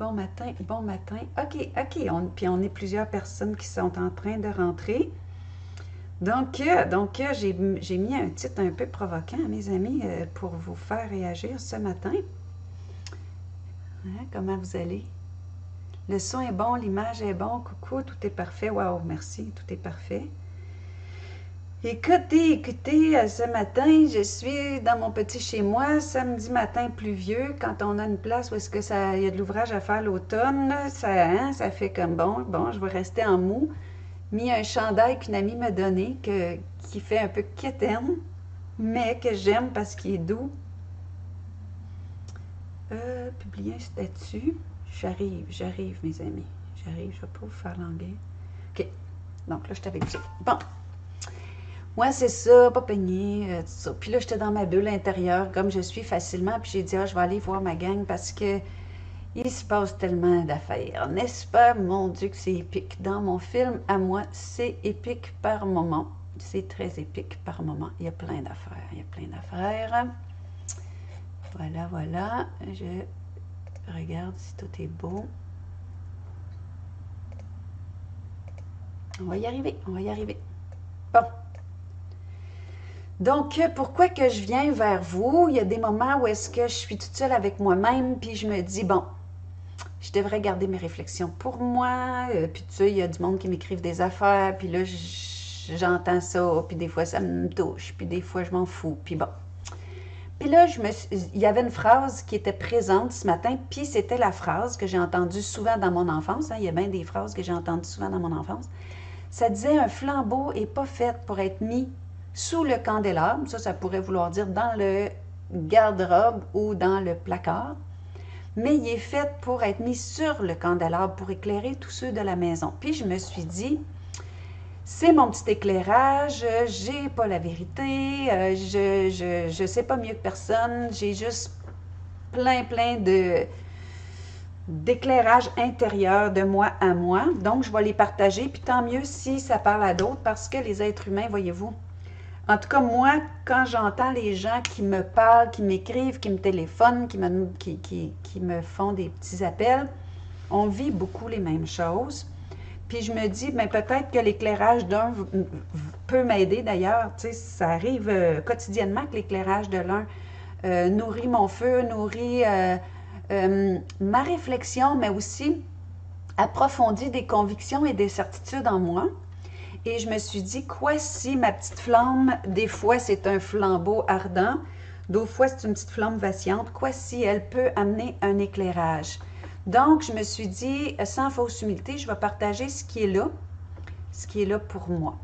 Bon matin, bon matin. OK, OK. Puis on est plusieurs personnes qui sont en train de rentrer. Donc, j'ai mis un titre un peu provoquant, mes amis, pour vous faire réagir ce matin. Hein, comment vous allez? Le son est bon, l'image est bon. Coucou, tout est parfait. Wow, merci, tout est parfait. Écoutez, ce matin, je suis dans mon petit chez-moi, samedi matin pluvieux, quand on a une place où est-ce que ça, il y a de l'ouvrage à faire l'automne, ça fait comme bon, je vais rester en mou. Mis un chandail qu'une amie m'a donné, qui fait un peu quétaine, mais que j'aime parce qu'il est doux. Publier un statut. J'arrive, mes amis. J'arrive, je vais pas vous faire languer. OK, donc là, je t'avais dit. Bon. Ouais, c'est ça, pas peigné, tout ça. Puis là, j'étais dans ma bulle intérieure, comme je suis facilement, puis j'ai dit, ah, je vais aller voir ma gang parce que il se passe tellement d'affaires, n'est-ce pas? Mon Dieu, que c'est épique. Dans mon film, à moi, c'est épique par moment. C'est très épique par moment. Il y a plein d'affaires, il y a plein d'affaires. Voilà. Je regarde si tout est beau. On va y arriver. Bon. Donc, pourquoi que je viens vers vous? Il y a des moments où est-ce que je suis toute seule avec moi-même, puis je me dis, bon, je devrais garder mes réflexions pour moi, puis tu sais, il y a du monde qui m'écrivent des affaires, puis là, j'entends ça, puis des fois, ça me touche, puis des fois, je m'en fous, puis bon. Puis là, il y avait une phrase qui était présente ce matin, puis c'était la phrase que j'ai entendue souvent dans mon enfance, hein, il y a bien des phrases que j'ai entendues souvent dans mon enfance. Ça disait, un flambeau n'est pas fait pour être mis sous le candélabre, ça pourrait vouloir dire dans le garde-robe ou dans le placard, mais il est fait pour être mis sur le candélabre pour éclairer tous ceux de la maison. Puis je me suis dit, c'est mon petit éclairage, j'ai pas la vérité, je sais pas mieux que personne, j'ai juste plein d'éclairage intérieur de moi à moi, donc je vais les partager, puis tant mieux si ça parle à d'autres, parce que les êtres humains, voyez-vous, en tout cas, moi, quand j'entends les gens qui me parlent, qui m'écrivent, qui me téléphonent, qui me font des petits appels, on vit beaucoup les mêmes choses. Puis je me dis, ben peut-être que l'éclairage d'un peut m'aider d'ailleurs. Tu sais, ça arrive quotidiennement que l'éclairage de l'un nourrit mon feu, nourrit ma réflexion, mais aussi approfondit des convictions et des certitudes en moi. Et je me suis dit, quoi si ma petite flamme, des fois c'est un flambeau ardent, d'autres fois c'est une petite flamme vacillante, quoi si elle peut amener un éclairage? Donc, je me suis dit, sans fausse humilité, je vais partager ce qui est là pour moi.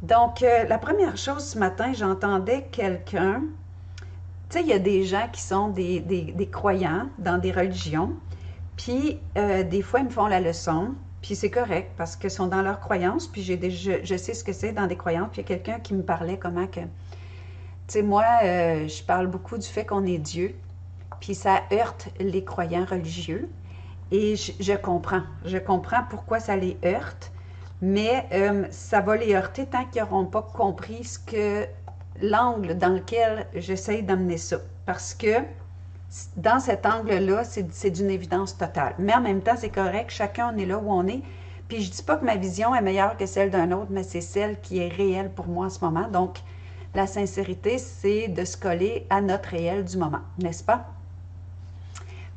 Donc, la première chose ce matin, j'entendais quelqu'un, tu sais, il y a des gens qui sont des croyants dans des religions, puis des fois, ils me font la leçon, puis c'est correct parce qu'ils sont dans leurs croyances, puis je sais ce que c'est dans des croyances. Puis il y a quelqu'un qui me parlait comment que, tu sais, moi, je parle beaucoup du fait qu'on est Dieu, puis ça heurte les croyants religieux. Et je comprends pourquoi ça les heurte, mais ça va les heurter tant qu'ils n'auront pas compris l'angle dans lequel j'essaye d'amener ça. Parce que dans cet angle-là, c'est d'une évidence totale. Mais en même temps, c'est correct, chacun on est là où on est. Puis je dis pas que ma vision est meilleure que celle d'un autre, mais c'est celle qui est réelle pour moi en ce moment. Donc, la sincérité, c'est de se coller à notre réel du moment, n'est-ce pas?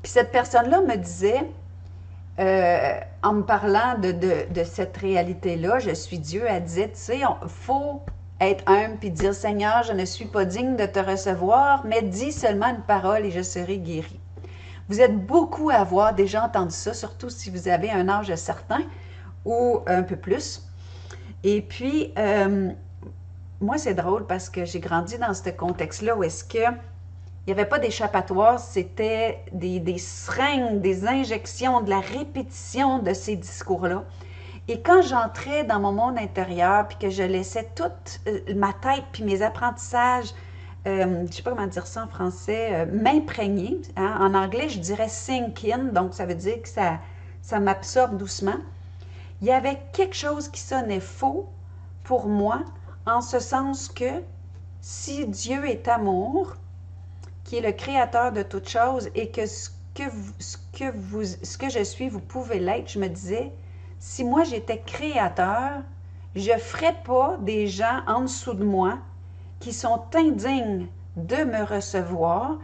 Puis cette personne-là me disait, en me parlant de cette réalité-là, je suis Dieu, elle disait, tu sais, il faut être humble puis dire, Seigneur, je ne suis pas digne de te recevoir, mais dis seulement une parole et je serai guéri. Vous êtes beaucoup à avoir déjà entendu ça, surtout si vous avez un âge certain ou un peu plus. Et puis, moi, c'est drôle parce que j'ai grandi dans ce contexte-là où est-ce que il n'y avait pas d'échappatoire, c'était des seringues, des injections, de la répétition de ces discours-là. Et quand j'entrais dans mon monde intérieur, puis que je laissais toute ma tête, puis mes apprentissages, je ne sais pas comment dire ça en français, m'imprégner. Hein? En anglais, je dirais sink in, donc ça veut dire que ça m'absorbe doucement. Il y avait quelque chose qui sonnait faux pour moi, en ce sens que si Dieu est amour, qui est le créateur de toutes choses, et que ce que je suis, vous pouvez l'être. Je me disais, si moi j'étais créateur, je ne ferais pas des gens en dessous de moi qui sont indignes de me recevoir,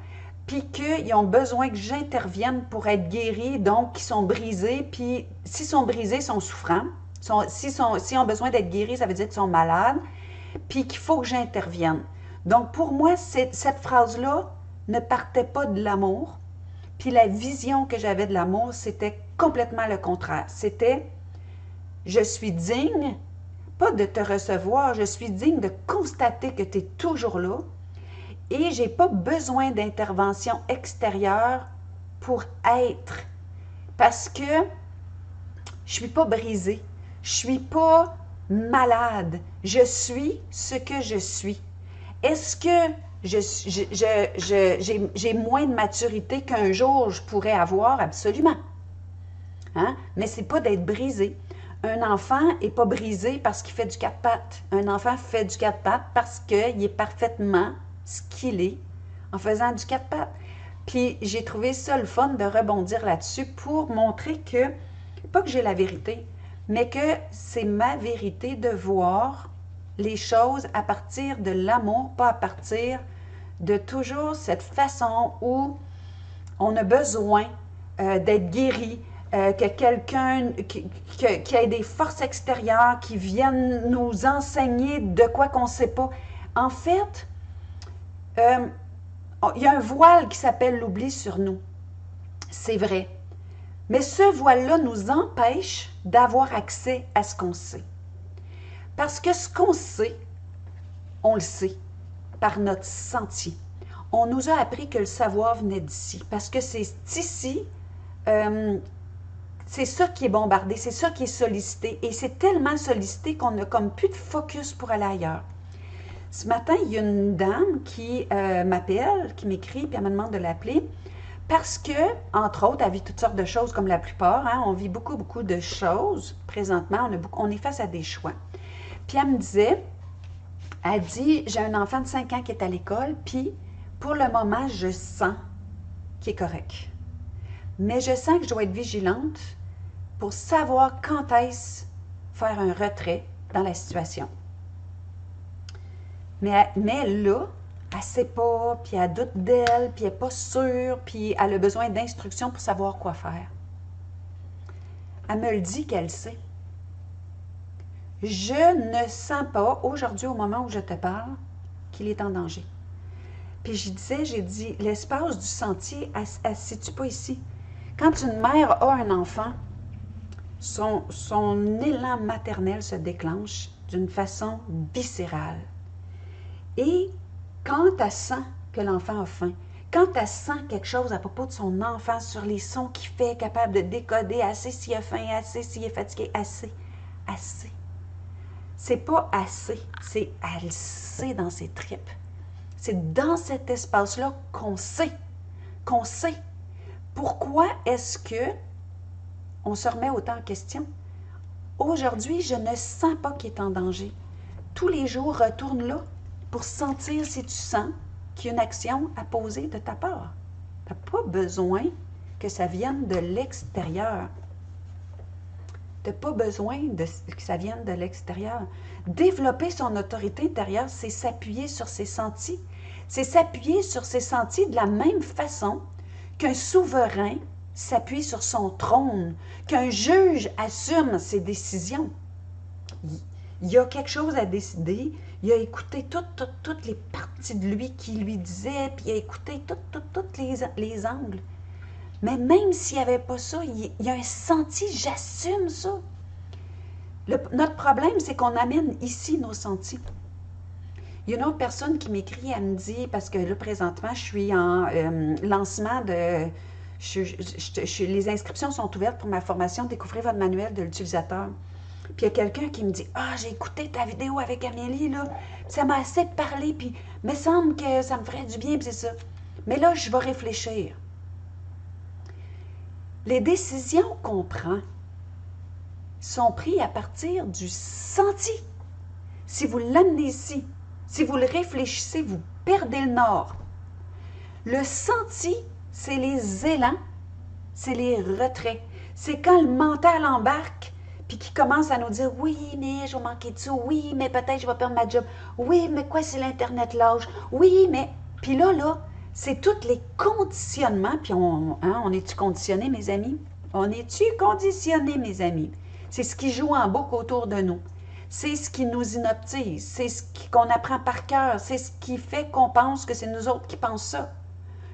puis qu'ils ont besoin que j'intervienne pour être guéris, donc qui sont brisés, puis s'ils sont brisés, ils sont souffrants. S'ils ont besoin d'être guéris, ça veut dire qu'ils sont malades, puis qu'il faut que j'intervienne. Donc pour moi, cette phrase-là ne partait pas de l'amour, puis la vision que j'avais de l'amour, c'était complètement le contraire. C'était, je suis digne, pas de te recevoir, je suis digne de constater que tu es toujours là et je n'ai pas besoin d'intervention extérieure pour être. Parce que je ne suis pas brisée, je ne suis pas malade, je suis ce que je suis. Est-ce que j'ai moins de maturité qu'un jour je pourrais avoir? Absolument. Hein? Mais ce n'est pas d'être brisé. Un enfant n'est pas brisé parce qu'il fait du quatre pattes. Un enfant fait du quatre pattes parce qu'il est parfaitement ce qu'il est en faisant du quatre pattes. Puis j'ai trouvé ça le fun de rebondir là-dessus pour montrer que, pas que j'ai la vérité, mais que c'est ma vérité de voir les choses à partir de l'amour, pas à partir de toujours cette façon où on a besoin d'être guéri, que quelqu'un, qu'il y ait des forces extérieures qui viennent nous enseigner de quoi qu'on ne sait pas. En fait, il y a un voile qui s'appelle l'oubli sur nous. C'est vrai. Mais ce voile-là nous empêche d'avoir accès à ce qu'on sait. Parce que ce qu'on sait, on le sait par notre sentier. On nous a appris que le savoir venait d'ici. Parce que c'est ici, c'est ça qui est bombardé, c'est ça qui est sollicité. Et c'est tellement sollicité qu'on n'a comme plus de focus pour aller ailleurs. Ce matin, il y a une dame qui m'appelle, qui m'écrit, puis elle me demande de l'appeler. Parce que, entre autres, elle vit toutes sortes de choses comme la plupart. Hein, on vit beaucoup, beaucoup de choses présentement. On est face à des choix. Puis elle me disait, elle dit, j'ai un enfant de 5 ans qui est à l'école, puis pour le moment, je sens qu'il est correct. Mais je sens que je dois être vigilante pour savoir quand est-ce faire un retrait dans la situation. Mais là, elle ne sait pas, puis elle doute d'elle, puis elle n'est pas sûre, puis elle a besoin d'instructions pour savoir quoi faire. Elle me le dit qu'elle sait. Je ne sens pas, aujourd'hui, au moment où je te parle, qu'il est en danger. Puis j'ai dit, l'espace du sentier, elle ne se situe pas ici. Quand une mère a un enfant, son élan maternel se déclenche d'une façon viscérale. Et quand elle sent que l'enfant a faim, quand elle sent quelque chose à propos de son enfant sur les sons qu'il fait, capable de décoder, assez s'il a faim, assez s'il est fatigué, assez. C'est pas assez, c'est elle sait dans ses tripes. C'est dans cet espace-là qu'on sait. Pourquoi est-ce que on se remet autant en question? Aujourd'hui, je ne sens pas qu'il est en danger. Tous les jours, retourne là pour sentir si tu sens qu'il y a une action à poser de ta part. Tu n'as pas besoin que ça vienne de l'extérieur. Tu n'as pas besoin que ça vienne de l'extérieur. Développer son autorité intérieure, c'est s'appuyer sur ses sentis. C'est s'appuyer sur ses sentis de la même façon qu'un souverain s'appuie sur son trône, qu'un juge assume ses décisions. Il y a quelque chose à décider, il a écouté toutes les parties de lui qui lui disaient, puis il a écouté tous les angles. Mais même s'il n'y avait pas ça, il y a un senti, j'assume ça. Notre problème, c'est qu'on amène ici nos sentis. Il y a une autre personne qui m'écrit, elle me dit, parce que là, présentement, je suis en lancement de... les inscriptions sont ouvertes pour ma formation « Découvrez votre manuel de l'utilisateur ». Puis il y a quelqu'un qui me dit « Ah, j'ai écouté ta vidéo avec Amélie, là, ça m'a assez parlé, puis il me semble que ça me ferait du bien, puis c'est ça. Mais là, je vais réfléchir. » Les décisions qu'on prend sont prises à partir du senti. Si vous l'amenez ici, si vous le réfléchissez, vous perdez le nord. Le senti, c'est les élans c'est les retraits. C'est quand le mental embarque, puis qui commence à nous dire « Oui, mais je vais manquer de ça. Oui, mais peut-être je vais perdre ma job. Oui, mais quoi si l'Internet lâche? Oui, mais... » Puis là, c'est tous les conditionnements. Puis on est-tu conditionné, mes amis? On est-tu conditionné, mes amis? C'est ce qui joue en boucle autour de nous. C'est ce qui nous inoptise. C'est ce qu'on apprend par cœur. C'est ce qui fait qu'on pense que c'est nous autres qui pensons ça.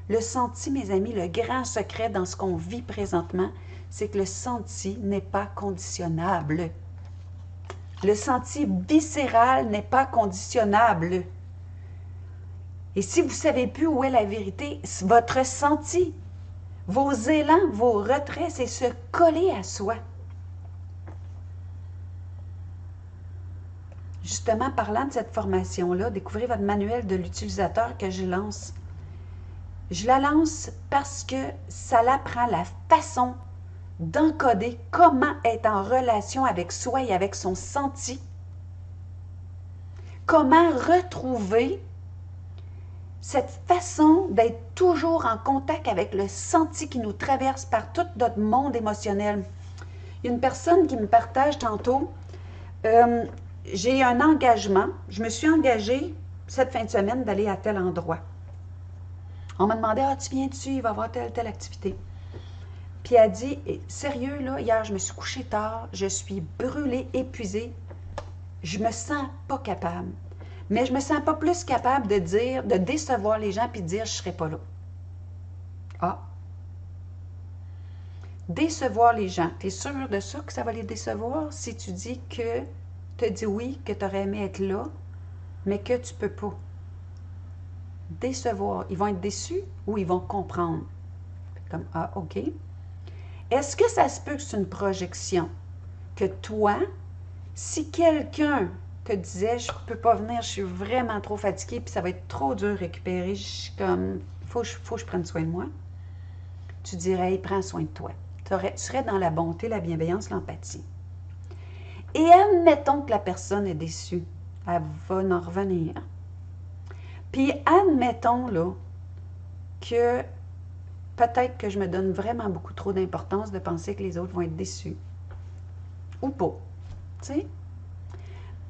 Le senti, mes amis, le grand secret dans ce qu'on vit présentement, c'est que le senti n'est pas conditionnable. Le senti viscéral n'est pas conditionnable. Et si vous ne savez plus où est la vérité, votre senti, vos élans, vos retraits, c'est se coller à soi. Justement, parlant de cette formation-là, découvrez votre manuel de l'utilisateur que je lance. Je la lance parce que ça l'apprend la façon d'encoder comment être en relation avec soi et avec son senti. Comment retrouver cette façon d'être toujours en contact avec le senti qui nous traverse par tout notre monde émotionnel. Il y a une personne qui me partage tantôt, j'ai un engagement, je me suis engagée cette fin de semaine d'aller à tel endroit. On m'a demandé, tu viens-tu, il va y avoir telle activité. Puis elle dit, sérieux, là, hier, je me suis couchée tard, je suis brûlée, épuisée, je me sens pas capable. Mais je me sens pas plus capable de dire, de décevoir les gens puis de dire, je serai pas là. Ah! Décevoir les gens. Tu es sûr de ça que ça va les décevoir si tu dis que, tu as dit oui, que tu aurais aimé être là, mais que tu peux pas. Décevoir. Ils vont être déçus ou ils vont comprendre? Comme, ah, OK. Est-ce que ça se peut que c'est une projection? Que toi, si quelqu'un te disait, je ne peux pas venir, je suis vraiment trop fatiguée, puis ça va être trop dur à récupérer, je suis comme, faut que je prenne soin de moi, tu dirais, hey, prends soin de toi. Tu serais dans la bonté, la bienveillance, l'empathie. Et admettons que la personne est déçue. Elle va en revenir. Puis admettons là que peut-être que je me donne vraiment beaucoup trop d'importance de penser que les autres vont être déçus. Ou pas. Tu sais?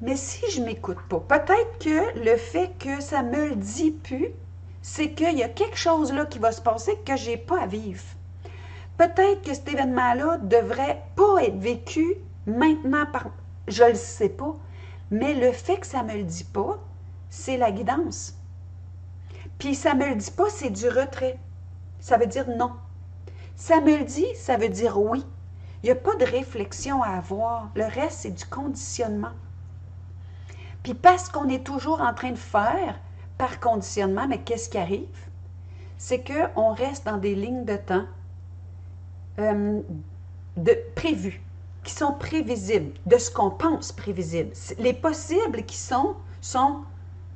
Mais si je ne m'écoute pas, peut-être que le fait que ça me le dit plus, c'est qu'il y a quelque chose là qui va se passer que je n'ai pas à vivre. Peut-être que cet événement-là ne devrait pas être vécu maintenant par... Je ne le sais pas. Mais le fait que ça ne me le dit pas, c'est la guidance. Puis ça ne me le dit pas, c'est du retrait. Ça veut dire non. Ça me le dit, ça veut dire oui. Il n'y a pas de réflexion à avoir. Le reste, c'est du conditionnement. Puis parce qu'on est toujours en train de faire par conditionnement, mais qu'est-ce qui arrive? C'est qu'on reste dans des lignes de temps prévues, qui sont prévisibles, de ce qu'on pense prévisible. Les possibles qui sont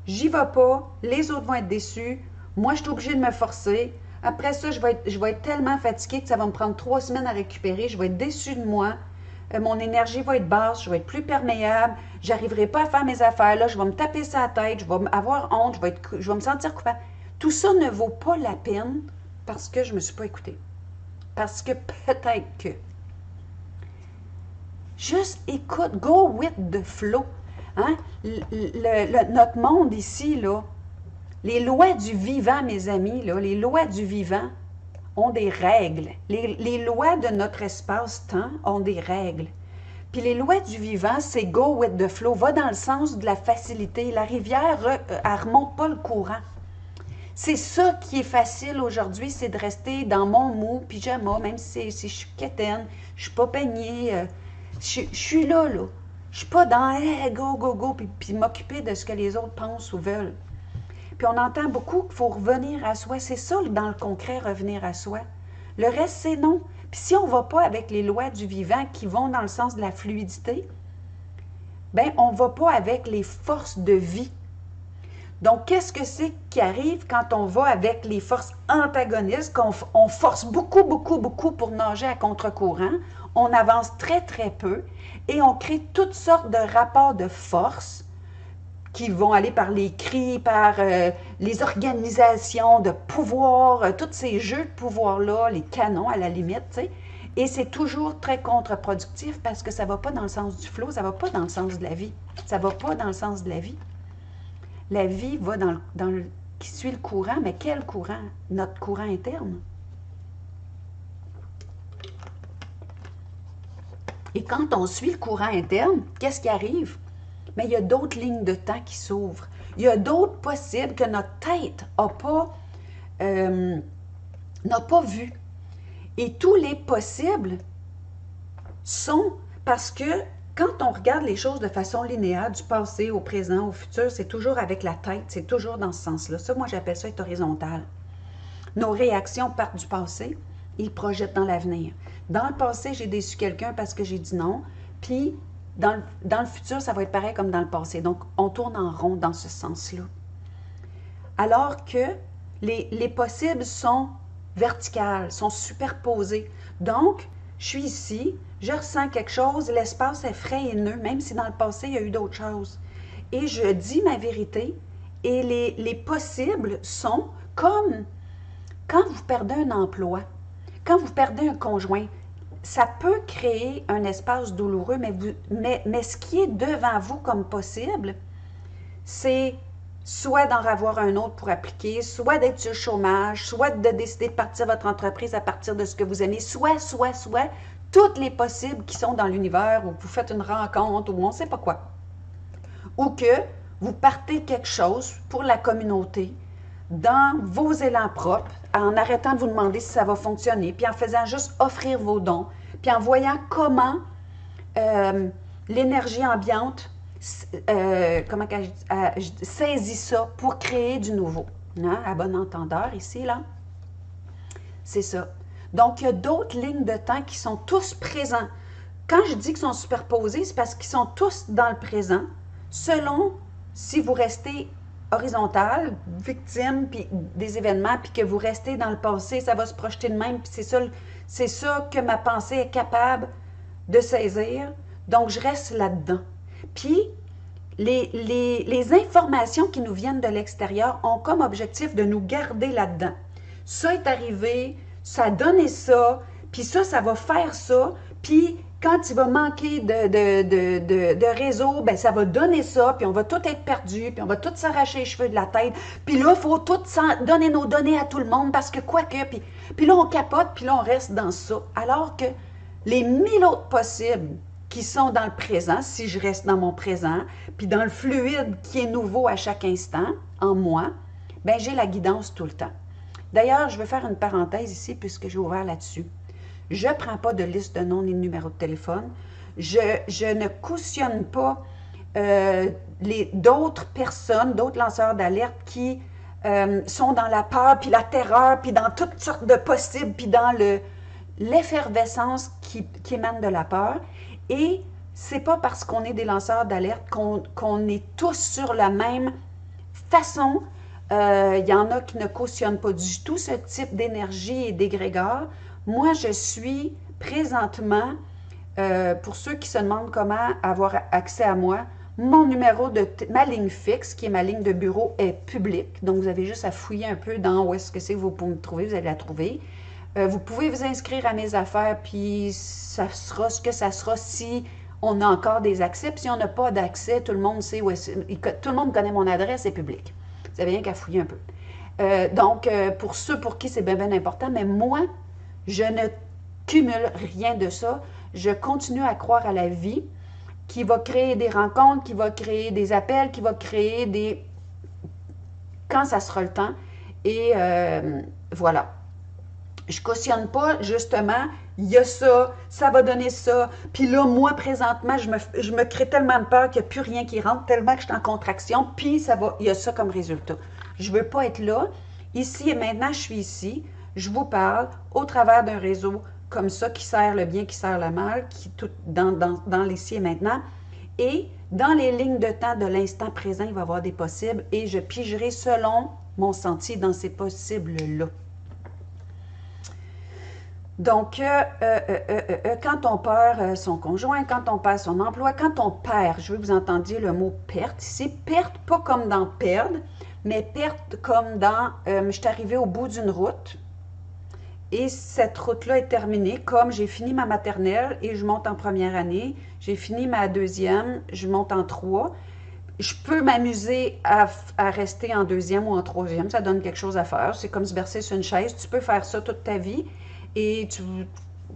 j'y vais pas, les autres vont être déçus, moi je suis obligée de me forcer, après ça je vais être tellement fatiguée que ça va me prendre 3 semaines à récupérer, je vais être déçue de moi, mon énergie va être basse, je vais être plus perméable, j'arriverai pas à faire mes affaires, là je vais me taper sur la tête, je vais avoir honte, je vais me sentir coupable. Tout ça ne vaut pas la peine parce que je ne me suis pas écoutée. Parce que peut-être que. Juste écoute, go with the flow. Hein? Notre monde ici, là, les lois du vivant, mes amis, là, les lois du vivant ont des règles. Les lois de notre espace-temps ont des règles. Puis les lois du vivant, c'est go with the flow, va dans le sens de la facilité. La rivière, elle ne remonte pas le courant. C'est ça qui est facile aujourd'hui, c'est de rester dans mon mou, pyjama, même si je suis quétaine, je ne suis pas peignée, je suis là. Je ne suis pas dans hey, go, go, go, puis m'occuper de ce que les autres pensent ou veulent. Puis on entend beaucoup qu'il faut revenir à soi. C'est ça, dans le concret, revenir à soi. Le reste, c'est non. Puis si on ne va pas avec les lois du vivant qui vont dans le sens de la fluidité, bien, on ne va pas avec les forces de vie. Donc, qu'est-ce que c'est qui arrive quand on va avec les forces antagonistes, qu'on force beaucoup, beaucoup, beaucoup pour nager à contre-courant, on avance très, très peu et on crée toutes sortes de rapports de force qui vont aller par les cris, par les organisations de pouvoir, tous ces jeux de pouvoir-là, les canons à la limite, tu sais. Et c'est toujours très contre-productif parce que ça ne va pas dans le sens du flow, ça ne va pas dans le sens de la vie. Ça ne va pas dans le sens de la vie. La vie va qui suit le courant, mais quel courant? Notre courant interne. Et quand on suit le courant interne, qu'est-ce qui arrive? Mais il y a d'autres lignes de temps qui s'ouvrent. Il y a d'autres possibles que notre tête n'a pas vu. Et tous les possibles sont parce que quand on regarde les choses de façon linéaire, du passé au présent, au futur, c'est toujours avec la tête, c'est toujours dans ce sens-là. Ça, moi, j'appelle ça être horizontal. Nos réactions partent du passé, ils projettent dans l'avenir. Dans le passé, j'ai déçu quelqu'un parce que j'ai dit non, puis dans le futur, ça va être pareil comme dans le passé. Donc, on tourne en rond dans ce sens-là. Alors que les possibles sont verticales, sont superposés. Donc, je suis ici, je ressens quelque chose, l'espace est frais et haineux, même si dans le passé, il y a eu d'autres choses. Et je dis ma vérité, et les possibles sont comme quand vous perdez un emploi, quand vous perdez un conjoint, ça peut créer un espace douloureux, mais ce qui est devant vous comme possible, c'est soit d'en avoir un autre pour appliquer, soit d'être sur le chômage, soit de décider de partir votre entreprise à partir de ce que vous aimez, soit, toutes les possibles qui sont dans l'univers, où vous faites une rencontre, ou on ne sait pas quoi. Ou que vous partez quelque chose pour la communauté, dans vos élans propres, en arrêtant de vous demander si ça va fonctionner, puis en faisant juste offrir vos dons, puis en voyant comment l'énergie ambiante saisit ça pour créer du nouveau. Hein? À bon entendeur ici, là. C'est ça. Donc, il y a d'autres lignes de temps qui sont tous présents. Quand je dis qu'ils sont superposés, c'est parce qu'ils sont tous dans le présent, selon si vous restez horizontal, victime puis des événements, puis que vous restez dans le passé, ça va se projeter de même, puis c'est ça que ma pensée est capable de saisir. Donc, je reste là-dedans. Puis, les informations qui nous viennent de l'extérieur ont comme objectif de nous garder là-dedans. Ça est arrivé, ça a donné ça, puis ça va faire ça, puis quand il va manquer de réseau, ben ça va donner ça, puis on va tout être perdu, puis on va tout s'arracher les cheveux de la tête, puis là, il faut tout donner nos données à tout le monde, parce que puis là, on capote, puis là, on reste dans ça. Alors que les 1000 autres possibles qui sont dans le présent, si je reste dans mon présent, puis dans le fluide qui est nouveau à chaque instant, en moi, ben j'ai la guidance tout le temps. D'ailleurs, je vais faire une parenthèse ici, puisque j'ai ouvert là-dessus. Je ne prends pas de liste de noms ni de numéro de téléphone. Je ne cautionne pas d'autres personnes, d'autres lanceurs d'alerte qui sont dans la peur, puis la terreur, puis dans toutes sortes de possibles, puis dans l'effervescence qui émane de la peur. Et c'est pas parce qu'on est des lanceurs d'alerte qu'on est tous sur la même façon. Il y en a qui ne cautionnent pas du tout ce type d'énergie et d'égrégore. Moi, je suis présentement, pour ceux qui se demandent comment avoir accès à moi, mon numéro ma ligne fixe, qui est ma ligne de bureau, est publique. Donc, vous avez juste à fouiller un peu dans où est-ce que c'est que vous pouvez me trouver, vous allez la trouver. Vous pouvez vous inscrire à mes affaires, puis ça sera ce que ça sera si on a encore des accès. Puis si on n'a pas d'accès, tout le monde sait où tout le monde connaît mon adresse, c'est public. Vous avez rien qu'à fouiller un peu. Donc, pour ceux pour qui c'est bien important, mais moi, je ne cumule rien de ça. Je continue à croire à la vie qui va créer des rencontres, qui va créer des appels, qui va créer des... quand ça sera le temps. Et voilà. Je cautionne pas, justement, il y a ça, ça va donner ça. Puis là, moi, présentement, je me crée tellement de peur qu'il n'y a plus rien qui rentre, tellement que je suis en contraction, puis il y a ça comme résultat. Je ne veux pas être là. Ici et maintenant, je suis ici. Je vous parle au travers d'un réseau comme ça qui sert le bien, qui sert le mal, dans l'ici et maintenant. Et dans les lignes de temps de l'instant présent, il va y avoir des possibles et je pigerai selon mon sentier dans ces possibles-là. Donc, quand on perd son conjoint, quand on perd son emploi, quand on perd, je veux que vous entendiez le mot perte ici, perte pas comme dans perdre, mais perte comme dans je suis arrivée au bout d'une route et cette route-là est terminée, comme j'ai fini ma maternelle et je monte en première année, j'ai fini ma deuxième, je monte en trois. Je peux m'amuser à rester en deuxième ou en troisième, ça donne quelque chose à faire. C'est comme se bercer sur une chaise, tu peux faire ça toute ta vie et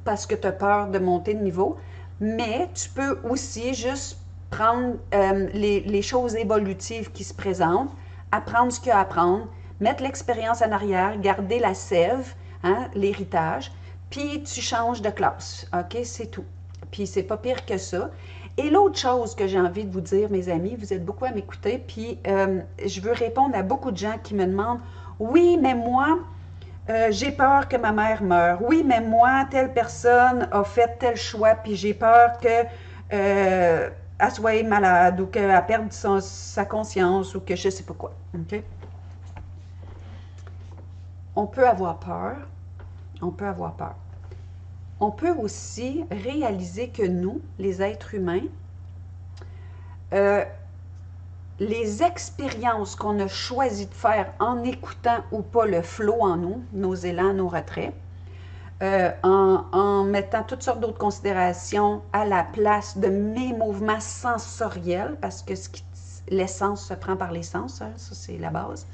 parce que tu as peur de monter de niveau, mais tu peux aussi juste prendre les choses évolutives qui se présentent, apprendre ce qu'il y a à apprendre, mettre l'expérience en arrière, garder la sève, hein, l'héritage, puis tu changes de classe, OK? C'est tout. Puis c'est pas pire que ça. Et l'autre chose que j'ai envie de vous dire, mes amis, vous êtes beaucoup à m'écouter, puis je veux répondre à beaucoup de gens qui me demandent, oui, mais moi, j'ai peur que ma mère meure. Oui, mais moi, telle personne a fait tel choix, puis j'ai peur que elle soit malade ou qu'elle perde sa conscience ou que je ne sais pas quoi. OK? On peut avoir peur. On peut avoir peur. On peut aussi réaliser que nous, les êtres humains, les expériences qu'on a choisi de faire en écoutant ou pas le flow en nous, nos élans, nos retraits, en mettant toutes sortes d'autres considérations à la place de mes mouvements sensoriels, parce que l'essence se prend par les sens, hein, ça c'est la base.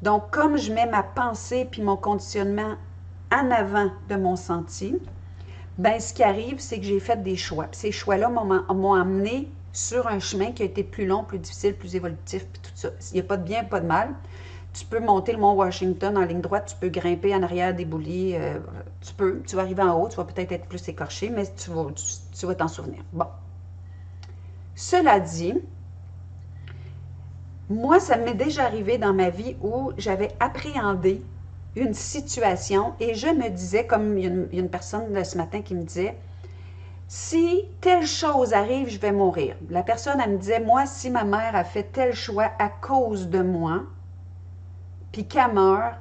Donc, comme je mets ma pensée puis mon conditionnement en avant de mon senti, ben ce qui arrive, c'est que j'ai fait des choix. Puis ces choix-là m'ont amené sur un chemin qui a été plus long, plus difficile, plus évolutif, puis tout ça. Il n'y a pas de bien, pas de mal. Tu peux monter le mont Washington en ligne droite, tu peux grimper en arrière des boulis, tu vas arriver en haut, tu vas peut-être être plus écorché, mais tu vas t'en souvenir. Bon. Cela dit, moi, ça m'est déjà arrivé dans ma vie où j'avais appréhendé une situation et je me disais, comme il y a une personne ce matin qui me disait, si telle chose arrive, je vais mourir. La personne, elle me disait, moi, si ma mère a fait tel choix à cause de moi, puis qu'elle meurt,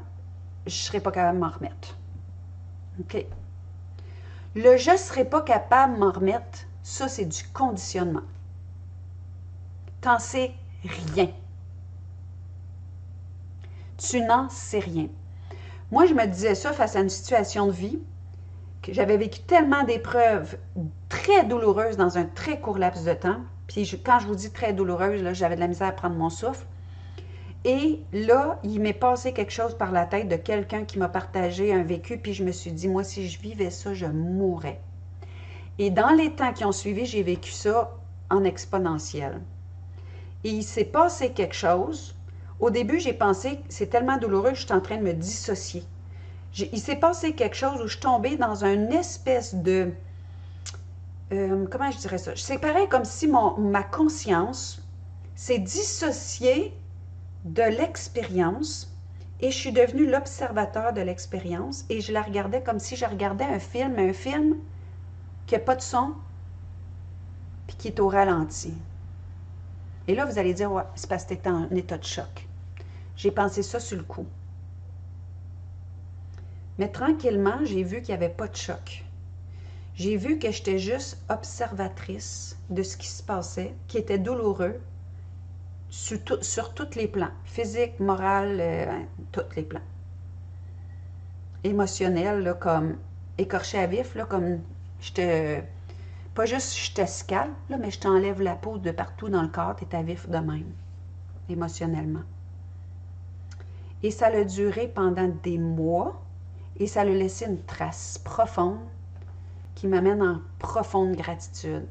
je ne serai pas capable de m'en remettre. OK? Le je ne serai pas capable de m'en remettre, ça, c'est du conditionnement. T'en sais rien. Tu n'en sais rien. Moi, je me disais ça face à une situation de vie, que j'avais vécu tellement d'épreuves très douloureuses dans un très court laps de temps. Puis quand je vous dis très douloureuse, j'avais de la misère à prendre mon souffle. Et là, il m'est passé quelque chose par la tête de quelqu'un qui m'a partagé un vécu, puis je me suis dit, moi, si je vivais ça, je mourrais. Et dans les temps qui ont suivi, j'ai vécu ça en exponentiel. Et il s'est passé quelque chose. Au début, j'ai pensé, c'est tellement douloureux que je suis en train de me dissocier. Il s'est passé quelque chose où je suis tombée dans une espèce de... comment je dirais ça? C'est pareil comme si ma conscience s'est dissociée de l'expérience et je suis devenue l'observateur de l'expérience et je la regardais comme si je regardais un film qui n'a pas de son puis qui est au ralenti. Et là, vous allez dire, ouais, c'est parce que tu es en état de choc. J'ai pensé ça sur le coup. Mais tranquillement, j'ai vu qu'il n'y avait pas de choc. J'ai vu que j'étais juste observatrice de ce qui se passait, qui était douloureux sur tous les plans. Physique, moral, tous les plans. Émotionnel, là, comme écorché à vif, là, comme je te... Pas juste je te scalpe, là, mais je t'enlève la peau de partout dans le corps, tu es à vif de même, émotionnellement. Et ça a duré pendant des mois, et ça a laissé une trace profonde qui m'amène en profonde gratitude.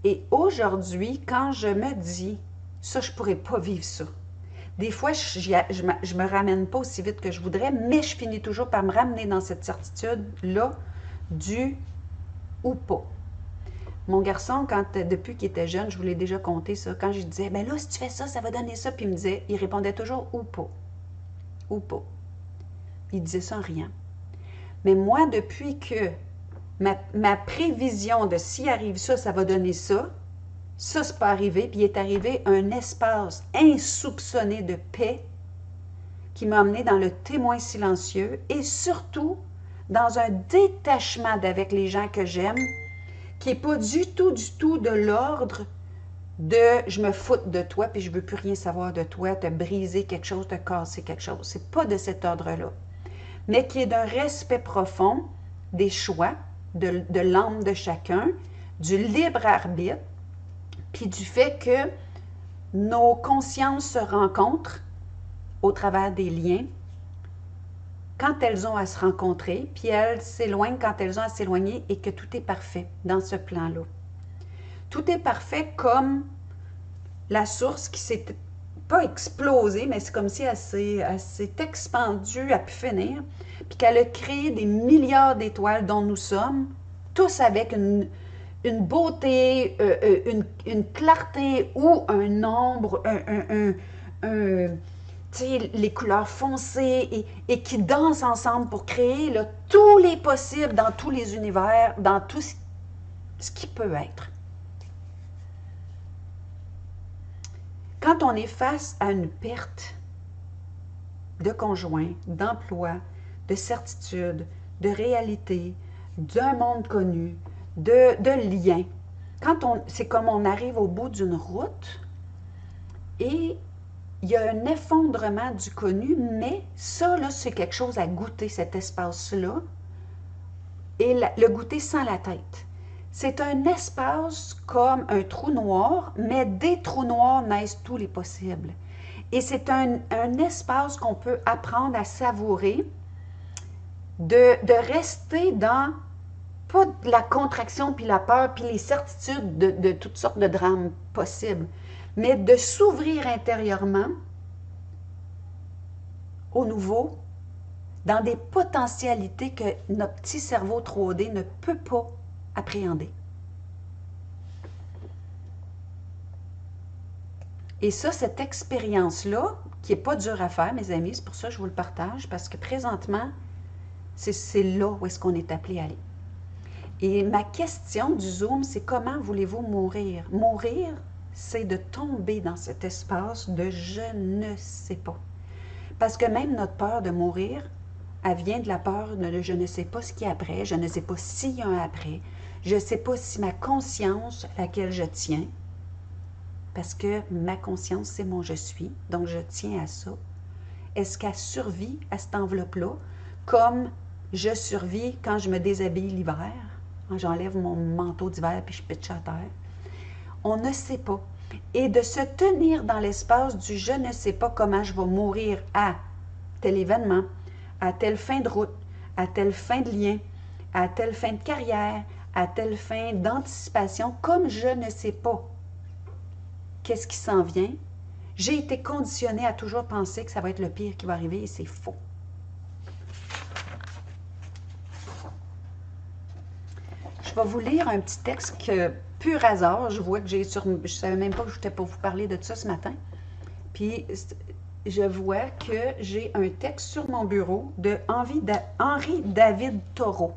Et aujourd'hui, quand je me dis, ça, je ne pourrais pas vivre ça. Des fois, je me ramène pas aussi vite que je voudrais, mais je finis toujours par me ramener dans cette certitude-là du ou pas. Mon garçon, depuis qu'il était jeune, je vous l'ai déjà conté ça, quand je lui disais, ben là, si tu fais ça, ça va donner ça, puis il répondait toujours ou pas. Ou pas. Il disait ça en riant. Mais moi, depuis que ma prévision de s'il arrive ça, ça va donner ça, ça, c'est pas arrivé, puis il est arrivé un espace insoupçonné de paix qui m'a amené dans le témoin silencieux et surtout dans un détachement d'avec les gens que j'aime, qui n'est pas du tout de l'ordre de « je me foute de toi puis je ne veux plus rien savoir de toi, te briser quelque chose, te casser quelque chose ». C'est pas de cet ordre-là, mais qui est d'un respect profond des choix, de l'âme de chacun, du libre arbitre, puis du fait que nos consciences se rencontrent au travers des liens quand elles ont à se rencontrer, puis elles s'éloignent quand elles ont à s'éloigner et que tout est parfait dans ce plan-là. Tout est parfait comme la source qui s'est pas explosée, mais c'est comme si elle s'est expandue à pu finir, puis qu'elle a créé des milliards d'étoiles dont nous sommes, tous avec une beauté, une clarté ou un nombre, les couleurs foncées et qui dansent ensemble pour créer là, tous les possibles dans tous les univers, dans tout ce qui peut être. Quand on est face à une perte de conjoint, d'emploi, de certitude, de réalité, d'un monde connu, de liens, c'est comme on arrive au bout d'une route et il y a un effondrement du connu, mais ça, là, c'est quelque chose à goûter, cet espace-là, et le goûter sans la tête. C'est un espace comme un trou noir, mais des trous noirs naissent tous les possibles. Et c'est un espace qu'on peut apprendre à savourer, de rester dans, pas de la contraction, puis la peur, puis les certitudes de toutes sortes de drames possibles, mais de s'ouvrir intérieurement au nouveau, dans des potentialités que notre petit cerveau 3D ne peut pas appréhender. Et ça, cette expérience-là, qui n'est pas dure à faire, mes amis, c'est pour ça que je vous le partage, parce que présentement, c'est là où est-ce qu'on est appelé à aller. Et ma question du Zoom, c'est comment voulez-vous mourir? Mourir, c'est de tomber dans cet espace de « je ne sais pas ». Parce que même notre peur de mourir, elle vient de la peur de « je ne sais pas ce qu'il y a après, je ne sais pas s'il y a un après, je ne sais pas si ma conscience, à laquelle je tiens, parce que ma conscience, c'est mon « je suis », donc je tiens à ça. Est-ce qu'elle survit à cette enveloppe-là, comme je survis quand je me déshabille l'hiver, quand j'enlève mon manteau d'hiver puis je pitche à terre? On ne sait pas. Et de se tenir dans l'espace du « je ne sais pas comment je vais mourir à tel événement, à telle fin de route, à telle fin de lien, à telle fin de carrière, à telle fin d'anticipation, comme je ne sais pas qu'est-ce qui s'en vient, j'ai été conditionnée à toujours penser que ça va être le pire qui va arriver et c'est faux. Je vais vous lire un petit texte que, pur hasard, je vois que j'ai sur... Je ne savais même pas que je n'étais pour vous parler de ça ce matin. Puis, je vois que j'ai un texte sur mon bureau de Henri David Thoreau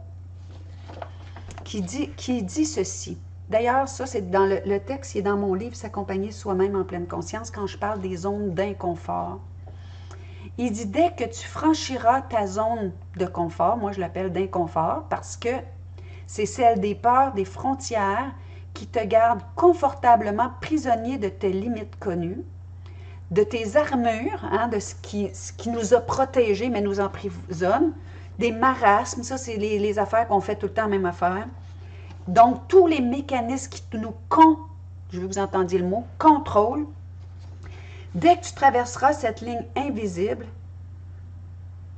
qui dit ceci. D'ailleurs, ça, c'est dans le texte qui est dans mon livre « S'accompagner soi-même en pleine conscience » quand je parle des zones d'inconfort. Il dit « Dès que tu franchiras ta zone de confort », moi je l'appelle d'inconfort parce que c'est celle des peurs, des frontières qui te gardent confortablement prisonnier de tes limites connues, de tes armures, hein, de ce qui nous a protégés mais nous emprisonne, des marasmes, ça c'est les affaires qu'on fait tout le temps, même affaire. Donc, tous les mécanismes qui nous je veux que vous entendiez le mot, contrôlent. Dès que tu traverseras cette ligne invisible,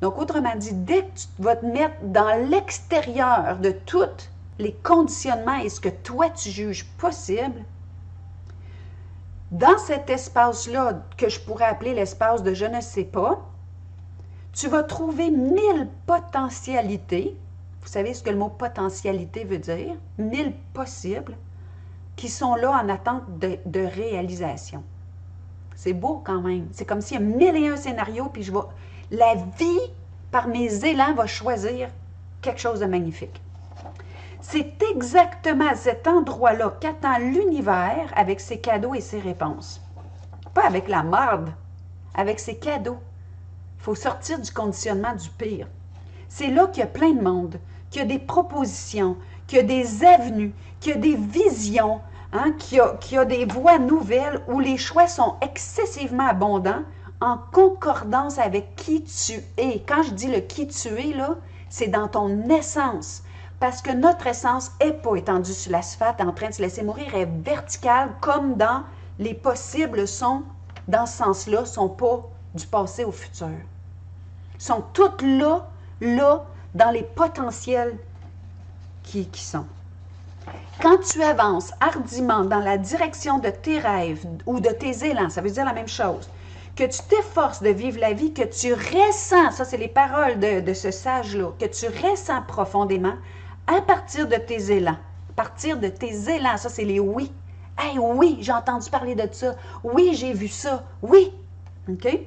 donc autrement dit, dès que tu vas te mettre dans l'extérieur de tous les conditionnements et ce que toi tu juges possible, dans cet espace-là, que je pourrais appeler l'espace de je ne sais pas, tu vas trouver 1000 potentialités. Vous savez ce que le mot potentialité veut dire? 1000 possibles qui sont là en attente de réalisation. C'est beau quand même. C'est comme s'il y a 1001 scénarios, puis la vie, par mes élans, va choisir quelque chose de magnifique. C'est exactement à cet endroit-là qu'attend l'univers avec ses cadeaux et ses réponses. Pas avec la marde, avec ses cadeaux. Il faut sortir du conditionnement du pire. c'est là qu'il y a plein de monde, qu'il y a des propositions, qu'il y a des avenues, qu'il y a des visions, hein, qu'il y a des voies nouvelles où les choix sont excessivement abondants en concordance avec qui tu es. Quand je dis le qui tu es, là, c'est dans ton essence. Parce que notre essence n'est pas étendue sur l'asphalte en train de se laisser mourir, elle est verticale comme dans les possibles sont, dans ce sens-là, sont pas du passé au futur. Sont toutes là, dans les potentiels qui sont. Quand tu avances hardiment dans la direction de tes rêves ou de tes élans, ça veut dire la même chose, que tu t'efforces de vivre la vie, que tu ressens, ça c'est les paroles de ce sage-là, que tu ressens profondément à partir de tes élans. À partir de tes élans, ça c'est les oui. Hey, oui, j'ai entendu parler de ça. Oui, j'ai vu ça. Oui. OK?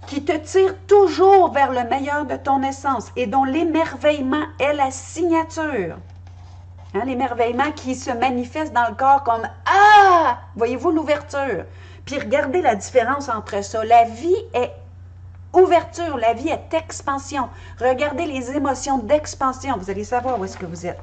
Qui te tire toujours vers le meilleur de ton essence et dont l'émerveillement est la signature. Hein, l'émerveillement qui se manifeste dans le corps comme « Ah! » Voyez-vous l'ouverture? Puis regardez la différence entre ça. La vie est ouverture, la vie est expansion. Regardez les émotions d'expansion, vous allez savoir où est-ce que vous êtes.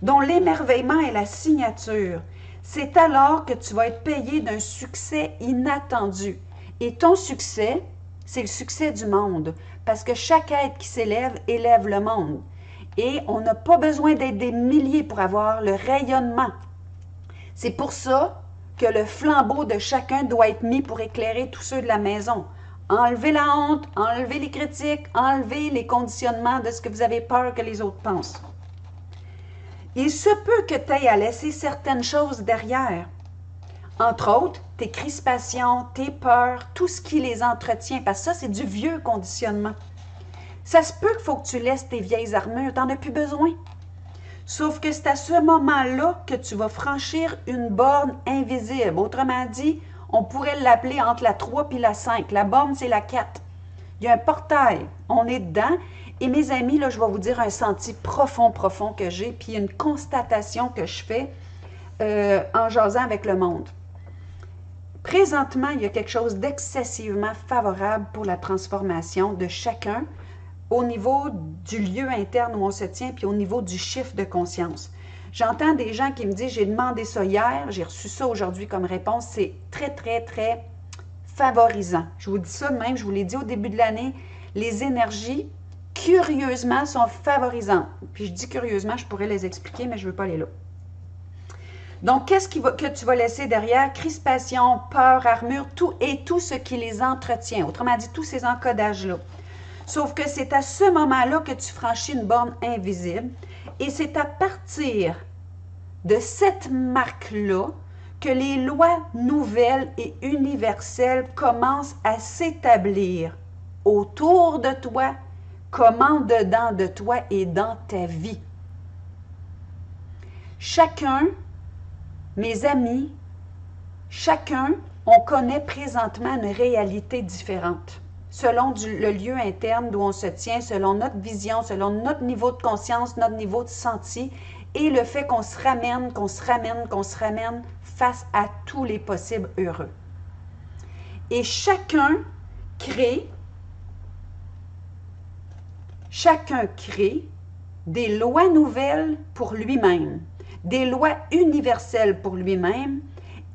Dont l'émerveillement est la signature. C'est alors que tu vas être payé d'un succès inattendu. Et ton succès, c'est le succès du monde. Parce que chaque être qui s'élève, élève le monde. Et on n'a pas besoin d'être des milliers pour avoir le rayonnement. C'est pour ça que le flambeau de chacun doit être mis pour éclairer tous ceux de la maison. Enlevez la honte, enlevez les critiques, enlevez les conditionnements de ce que vous avez peur que les autres pensent. Il se peut que tu aies à laisser certaines choses derrière. Entre autres, tes crispations, tes peurs, tout ce qui les entretient, parce que ça, c'est du vieux conditionnement. Ça se peut qu'il faut que tu laisses tes vieilles armures, tu n'en as plus besoin. Sauf que c'est à ce moment-là que tu vas franchir une borne invisible. Autrement dit, on pourrait l'appeler entre la 3 et la 5. La borne, c'est la 4. Il y a un portail, on est dedans. Et mes amis, là, je vais vous dire un senti profond que j'ai, puis une constatation que je fais en jasant avec le monde. Présentement, il y a quelque chose d'excessivement favorable pour la transformation de chacun au niveau du lieu interne où on se tient, puis au niveau du chiffre de conscience. J'entends des gens qui me disent, j'ai demandé ça hier, j'ai reçu ça aujourd'hui comme réponse. C'est très, très, très favorisant. Je vous dis ça de même, je vous l'ai dit au début de l'année, les énergies, curieusement, sont favorisantes. Puis je dis curieusement, je pourrais les expliquer, mais je ne veux pas aller là. Donc, qu'est-ce que tu vas laisser derrière? Crispation, peur, armure, tout et tout ce qui les entretient. Autrement dit, tous ces encodages-là. Sauf que c'est à ce moment-là que tu franchis une borne invisible et c'est à partir de cette marque-là que les lois nouvelles et universelles commencent à s'établir autour de toi, comme en dedans de toi et dans ta vie. Chacun, mes amis, chacun, on connaît présentement une réalité différente. Selon le lieu interne d'où on se tient, selon notre vision, selon notre niveau de conscience, notre niveau de senti, et le fait qu'on se ramène face à tous les possibles heureux. Et chacun crée des lois nouvelles pour lui-même, des lois universelles pour lui-même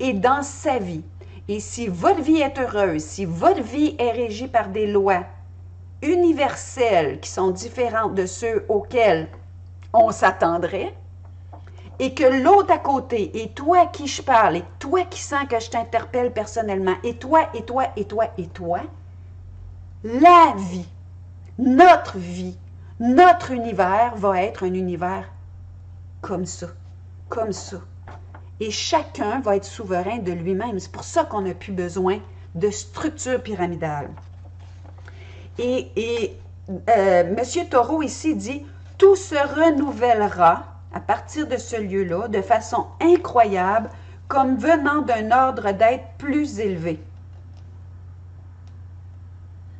et dans sa vie. Et si votre vie est heureuse, si votre vie est régie par des lois universelles qui sont différentes de ceux auxquels on s'attendrait, et que l'autre à côté, et toi à qui je parle, et toi qui sens que je t'interpelle personnellement, et toi, la vie, notre univers va être un univers comme ça, comme ça. Et chacun va être souverain de lui-même. C'est pour ça qu'on n'a plus besoin de structure pyramidale. Et M. Taureau ici dit, tout se renouvellera à partir de ce lieu-là de façon incroyable, comme venant d'un ordre d'être plus élevé.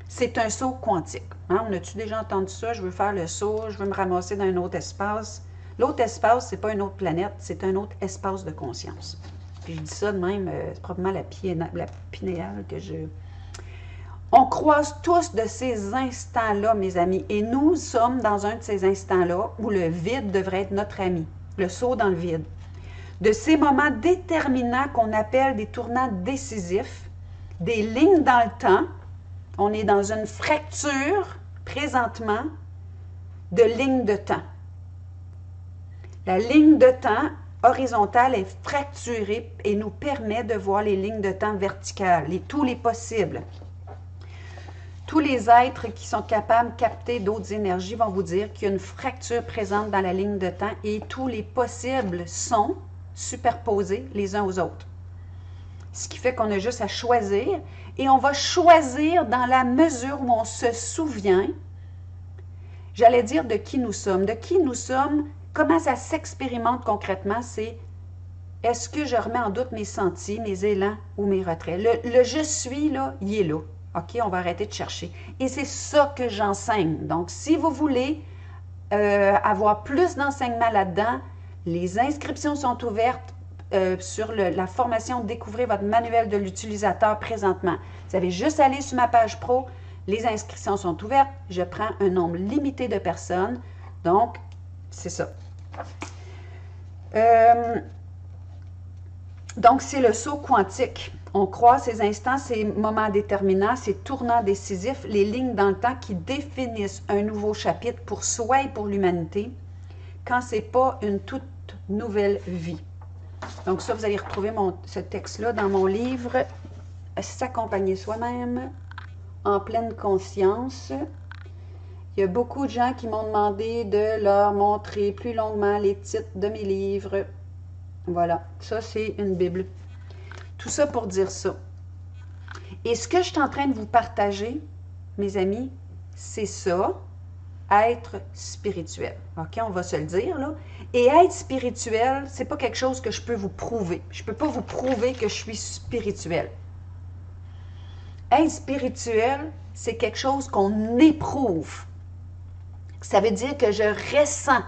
C'est un saut quantique. Hein? On a-tu déjà entendu ça? Je veux faire le saut, je veux me ramasser dans un autre espace. L'autre espace, ce n'est pas une autre planète, c'est un autre espace de conscience. Puis je dis ça de même, c'est probablement la pinéale que je... On croise tous de ces instants-là, mes amis, et nous sommes dans un de ces instants-là où le vide devrait être notre ami, le saut dans le vide. De ces moments déterminants qu'on appelle des tournants décisifs, des lignes dans le temps, on est dans une fracture présentement de lignes de temps. La ligne de temps horizontale est fracturée et nous permet de voir les lignes de temps verticales, tous les possibles. Tous les êtres qui sont capables de capter d'autres énergies vont vous dire qu'il y a une fracture présente dans la ligne de temps et tous les possibles sont superposés les uns aux autres. Ce qui fait qu'on a juste à choisir et on va choisir dans la mesure où on se souvient, j'allais dire de qui nous sommes. De qui nous sommes, comment ça s'expérimente concrètement, c'est est-ce que je remets en doute mes sentis, mes élans ou mes retraits? Le je suis, là, il est là. OK, on va arrêter de chercher. Et c'est ça que j'enseigne. Donc, si vous voulez avoir plus d'enseignement là-dedans, les inscriptions sont ouvertes sur la formation Découvrez votre manuel de l'utilisateur présentement. Vous avez juste à aller sur ma page pro. Les inscriptions sont ouvertes. Je prends un nombre limité de personnes. Donc, c'est ça. Donc, c'est le saut quantique. On croit ces instants, ces moments déterminants, ces tournants décisifs, les lignes dans le temps qui définissent un nouveau chapitre pour soi et pour l'humanité, quand ce n'est pas une toute nouvelle vie. Donc ça, vous allez retrouver ce texte-là dans mon livre « S'accompagner soi-même en pleine conscience ». Il y a beaucoup de gens qui m'ont demandé de leur montrer plus longuement les titres de mes livres. Voilà, ça c'est une Bible. Tout ça pour dire ça. Et ce que je suis en train de vous partager, mes amis, c'est ça, être spirituel. OK, on va se le dire, là. Et être spirituel, c'est pas quelque chose que je peux vous prouver. Je peux pas vous prouver que je suis spirituel. Être spirituel, c'est quelque chose qu'on éprouve. Ça veut dire que je ressens.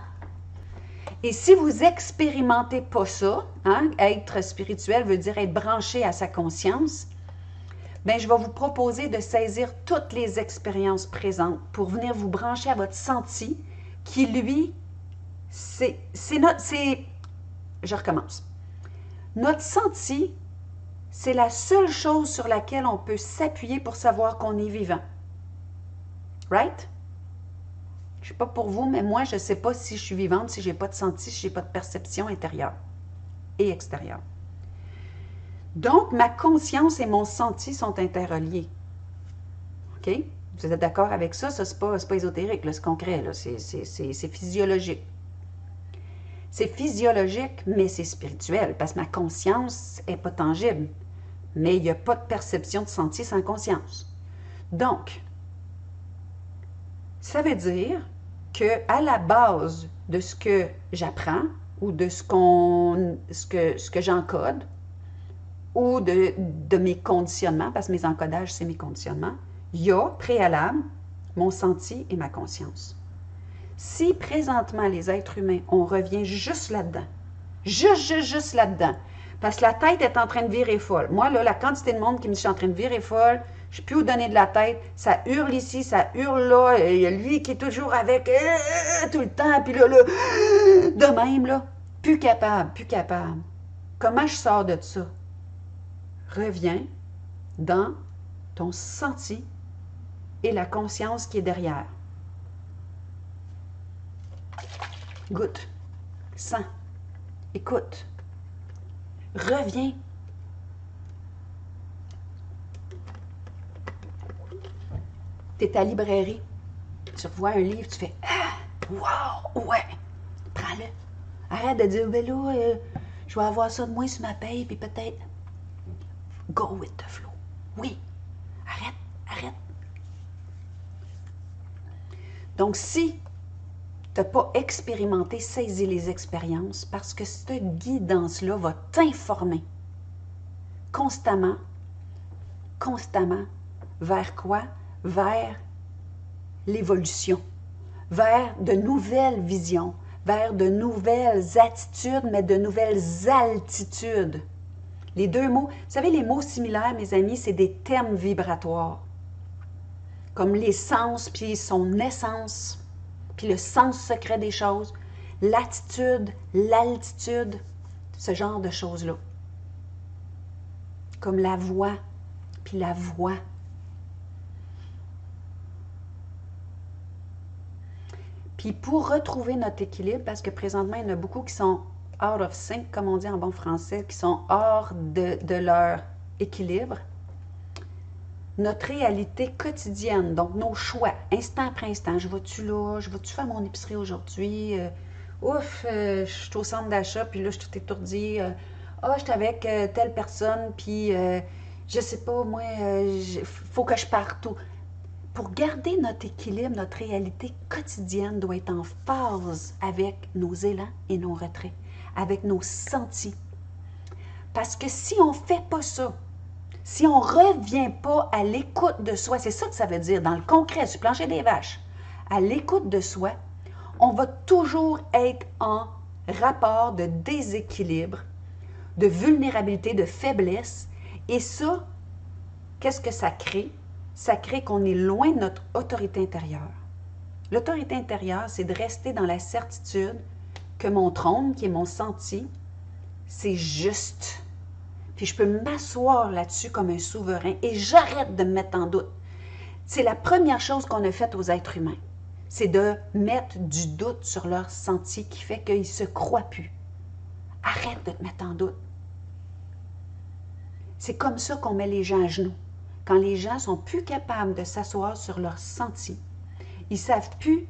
Et si vous expérimentez pas ça, hein, être spirituel veut dire être branché à sa conscience, bien, je vais vous proposer de saisir toutes les expériences présentes pour venir vous brancher à votre senti, qui, lui, je recommence. Notre senti, c'est la seule chose sur laquelle on peut s'appuyer pour savoir qu'on est vivant. Right? Je ne sais pas pour vous, mais moi, je ne sais pas si je suis vivante, si je n'ai pas de senti, si je n'ai pas de perception intérieure et extérieure. Donc, ma conscience et mon senti sont interreliés. OK? Vous êtes d'accord avec ça? Ça, ce n'est pas ésotérique, c'est concret, c'est physiologique. C'est physiologique, mais c'est spirituel, parce que ma conscience n'est pas tangible. Mais il n'y a pas de perception de senti sans conscience. Donc, ça veut dire qu'à la base de ce que j'apprends ou de ce que j'encode ou de mes conditionnements, parce que mes encodages, c'est mes conditionnements, il y a préalable mon senti et ma conscience. Si présentement, les êtres humains, on revient juste là-dedans, juste là-dedans, parce que la tête est en train de virer folle. Moi, là, la quantité de monde qui me dit « je suis en train de virer folle », je ne peux plus vous donner de la tête, ça hurle ici, ça hurle là, il y a lui qui est toujours avec tout le temps, puis là, de même, là, plus capable. Comment je sors de ça? Reviens dans ton senti et la conscience qui est derrière. Goûte, sens, écoute, reviens. Tu es à la librairie, tu revois un livre, tu fais « Ah, wow, ouais, prends-le. » Arrête de dire « Ben là, je vais avoir ça de moins sur ma paye, puis peut-être... » Go with the flow. Oui, arrête. Donc, si tu n'as pas expérimenté, saisis les expériences, parce que cette guidance-là va t'informer constamment, vers quoi? Vers l'évolution, vers de nouvelles visions, vers de nouvelles attitudes, mais de nouvelles altitudes. Les deux mots, vous savez, les mots similaires, mes amis, c'est des thèmes vibratoires. comme les sens, puis son essence, puis le sens secret des choses, l'attitude, l'altitude, ce genre de choses-là. Comme la voix, puis la voix. Puis pour retrouver notre équilibre, parce que présentement, il y en a beaucoup qui sont out of sync, comme on dit en bon français, qui sont hors de leur équilibre, notre réalité quotidienne, donc nos choix, instant après instant, je vais-tu là, je vais-tu faire mon épicerie aujourd'hui, je suis au centre d'achat, puis là, je suis tout étourdie, je suis avec telle personne, puis je sais pas, moi, faut que je parte. Pour garder notre équilibre, notre réalité quotidienne doit être en phase avec nos élans et nos retraits, avec nos sentis. Parce que si on ne fait pas ça, si on ne revient pas à l'écoute de soi, c'est ça que ça veut dire dans le concret, sur le plancher des vaches, à l'écoute de soi, on va toujours être en rapport de déséquilibre, de vulnérabilité, de faiblesse. Et ça, qu'est-ce que ça crée? Ça crée qu'on est loin de notre autorité intérieure. L'autorité intérieure, c'est de rester dans la certitude que mon trône, qui est mon senti, c'est juste. Puis je peux m'asseoir là-dessus comme un souverain et j'arrête de me mettre en doute. C'est la première chose qu'on a faite aux êtres humains. C'est de mettre du doute sur leur senti qui fait qu'ils ne se croient plus. Arrête de te mettre en doute. C'est comme ça qu'on met les gens à genoux. Quand les gens ne sont plus capables de s'asseoir sur leur senti, ils ne savent plus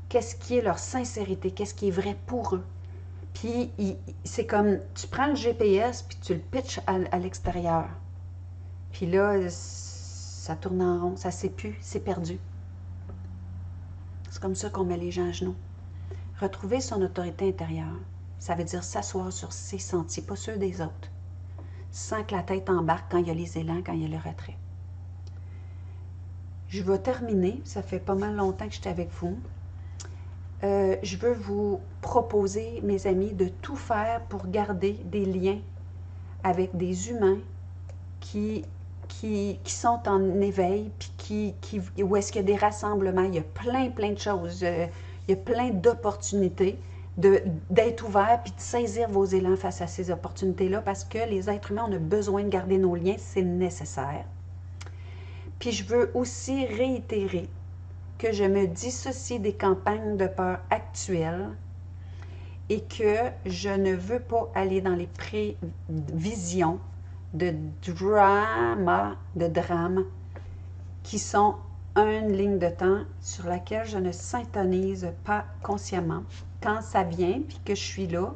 qu'est-ce qui est leur sincérité, qu'est-ce qui est vrai pour eux. Puis, c'est comme, tu prends le GPS, puis tu le pitches à l'extérieur. Puis là, ça tourne en rond, ça ne sait plus, c'est perdu. C'est comme ça qu'on met les gens à genoux. Retrouver son autorité intérieure, ça veut dire s'asseoir sur ses sentis, pas ceux des autres. Sans que la tête embarque quand il y a les élans, quand il y a le retrait. Je vais terminer, ça fait pas mal longtemps que j'étais avec vous. Je veux vous proposer, mes amis, de tout faire pour garder des liens avec des humains qui sont en éveil, puis où est-ce qu'il y a des rassemblements, il y a plein de choses, il y a plein d'opportunités d'être ouvert puis de saisir vos élans face à ces opportunités-là parce que les êtres humains, on a besoin de garder nos liens, c'est nécessaire. Puis je veux aussi réitérer que je me dissocie des campagnes de peur actuelles et que je ne veux pas aller dans les prévisions de drame qui sont une ligne de temps sur laquelle je ne s'intonise pas consciemment. Quand ça vient, puis que je suis là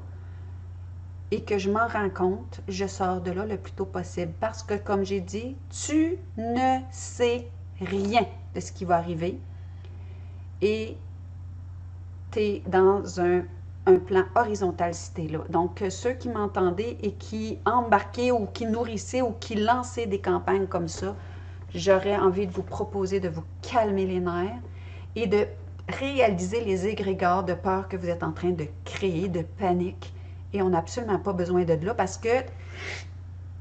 et que je m'en rends compte, je sors de là le plus tôt possible. Parce que, comme j'ai dit, tu ne sais rien de ce qui va arriver et tu es dans un plan horizontal si tu es là. Donc, ceux qui m'entendaient et qui embarquaient ou qui nourrissaient ou qui lançaient des campagnes comme ça, j'aurais envie de vous proposer de vous calmer les nerfs et de réaliser les égrégores de peur que vous êtes en train de créer, de panique. Et on n'a absolument pas besoin de là parce que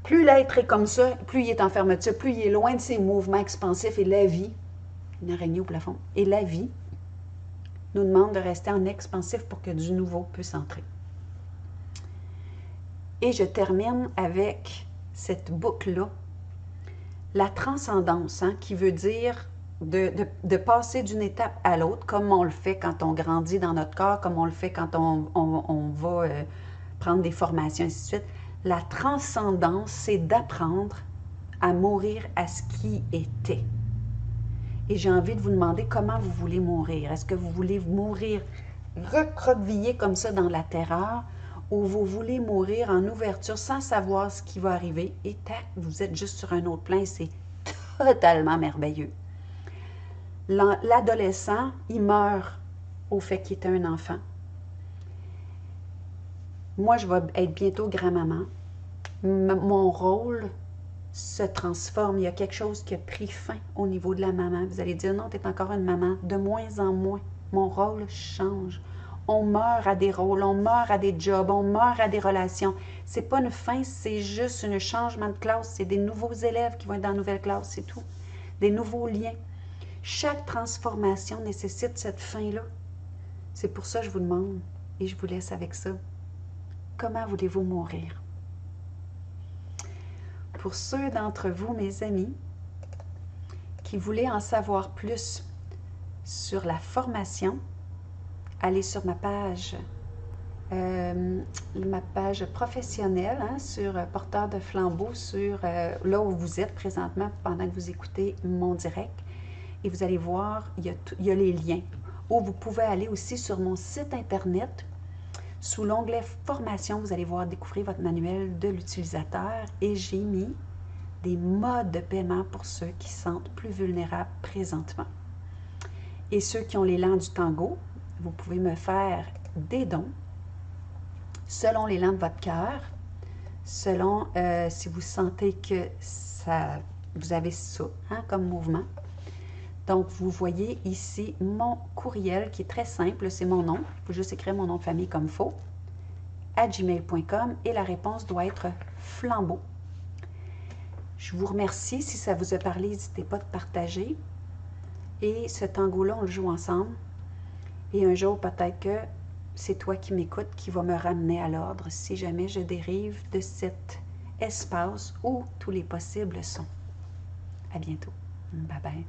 plus l'être est comme ça, plus il est en fermeture, plus il est loin de ses mouvements expansifs et la vie, une araignée au plafond, et la vie nous demande de rester en expansif pour que du nouveau puisse entrer. Et je termine avec cette boucle-là, la transcendance, qui veut dire de passer d'une étape à l'autre, comme on le fait quand on grandit dans notre corps, comme on le fait quand on va prendre des formations, ainsi de suite. La transcendance, c'est d'apprendre à mourir à ce qui était. Et j'ai envie de vous demander comment vous voulez mourir. Est-ce que vous voulez mourir recroquevillé comme ça dans la terreur ou vous voulez mourir en ouverture sans savoir ce qui va arriver et tac, vous êtes juste sur un autre plan et c'est totalement merveilleux. L'adolescent, il meurt au fait qu'il était un enfant. Moi, je vais être bientôt grand-maman. Mon rôle se transforme. Il y a quelque chose qui a pris fin au niveau de la maman. Vous allez dire, non, tu es encore une maman. De moins en moins, mon rôle change. On meurt à des rôles, on meurt à des jobs, on meurt à des relations. C'est pas une fin, c'est juste un changement de classe. C'est des nouveaux élèves qui vont être dans la nouvelle classe, c'est tout. Des nouveaux liens. Chaque transformation nécessite cette fin-là. C'est pour ça que je vous demande, et je vous laisse avec ça. Comment voulez-vous mourir? Pour ceux d'entre vous, mes amis, qui voulaient en savoir plus sur la formation, allez sur ma page professionnelle, hein, sur Porteur de flambeau, sur là où vous êtes présentement pendant que vous écoutez mon direct. Et vous allez voir, il y a les liens. Ou vous pouvez aller aussi sur mon site internet. Sous l'onglet Formation, vous allez voir découvrir votre manuel de l'utilisateur. Et j'ai mis des modes de paiement pour ceux qui se sentent plus vulnérables présentement. Et ceux qui ont l'élan du tango, vous pouvez me faire des dons selon l'élan de votre cœur, selon si vous sentez que vous avez ça hein, comme mouvement. Donc, vous voyez ici mon courriel qui est très simple, c'est mon nom. Il faut juste écrire mon nom de famille comme faux, @gmail.com et la réponse doit être flambeau. Je vous remercie. Si ça vous a parlé, n'hésitez pas de partager. Et ce tango-là, on le joue ensemble. Et un jour, peut-être que c'est toi qui m'écoutes qui va me ramener à l'ordre si jamais je dérive de cet espace où tous les possibles sont. À bientôt. Bye bye.